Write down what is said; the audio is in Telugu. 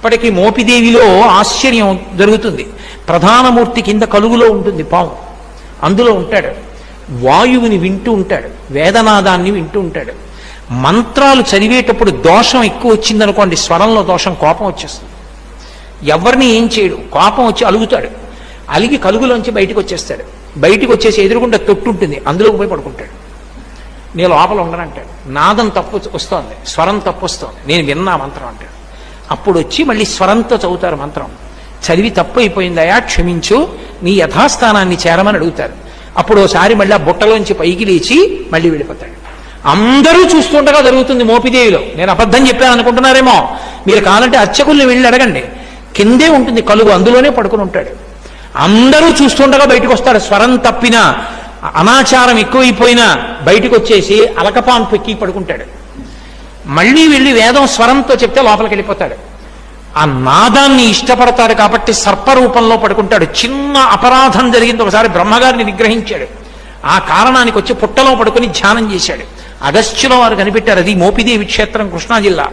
ఇప్పటికీ మోపిదేవిలో ఆశ్చర్యం జరుగుతుంది. ప్రధానమూర్తి కింద కలుగులో ఉంటుంది పాము, అందులో ఉంటాడు. వాయువుని వింటూ ఉంటాడు, వేదనాదాన్ని వింటూ ఉంటాడు. మంత్రాలు చదివేటప్పుడు దోషం ఎక్కువ వచ్చిందనుకోండి, స్వరంలో దోషం, కోపం వచ్చేస్తుంది. ఎవరిని ఏం చేయడు, కోపం వచ్చి అలుగుతాడు. అలిగి కలుగులోంచి బయటకు వచ్చేస్తాడు. బయటకు వచ్చేసి ఎదురుగుండా తొట్టు ఉంటుంది, అందులోకి పోయి పడుకుంటాడు. నేను లోపల ఉండనంటాడు. నాదం తప్పు వస్తోంది, స్వరం తప్పు వస్తోంది, నేను విన్నా మంత్రం అంటాడు. అప్పుడు వచ్చి మళ్ళీ స్వరంతో చదువుతారు మంత్రం. చదివి తప్పు అయిపోయిందయా, క్షమించు, నీ యథాస్థానాన్ని చేరమని అడుగుతారు. అప్పుడు ఒకసారి మళ్ళీ ఆ బుట్టలోంచి పైకి లేచి మళ్ళీ వెళ్ళిపోతాడు. అందరూ చూస్తుండగా జరుగుతుంది మోపిదేవిలో. నేను అబద్ధం చెప్పాను అనుకుంటున్నారేమో, మీరు కావాలంటే అర్చకుల్ని వెళ్ళి అడగండి. కిందే ఉంటుంది కలుగు, అందులోనే పడుకుని ఉంటాడు. అందరూ చూస్తుండగా బయటకు వస్తాడు. స్వరం తప్పినా, అనాచారం ఎక్కువైపోయినా బయటకు వచ్చేసి అలకపాన్ పెక్కి పడుకుంటాడు. మళ్ళీ వెళ్ళి వేదం స్వరంతో చెప్తే లోపలికి వెళ్ళిపోతాడు. ఆ నాదాన్ని ఇష్టపడతాడు కాబట్టి సర్పరూపంలో పడుకుంటాడు. చిన్న అపరాధం జరిగింది, ఒకసారి బ్రహ్మగారిని నిగ్రహించాడు. ఆ కారణానికి వచ్చి పుట్టలో పడుకుని ధ్యానం చేశాడు. అగస్త్యుల వారు కనిపెట్టారు. అది మోపిదేవి క్షేత్రం, కృష్ణా జిల్లా.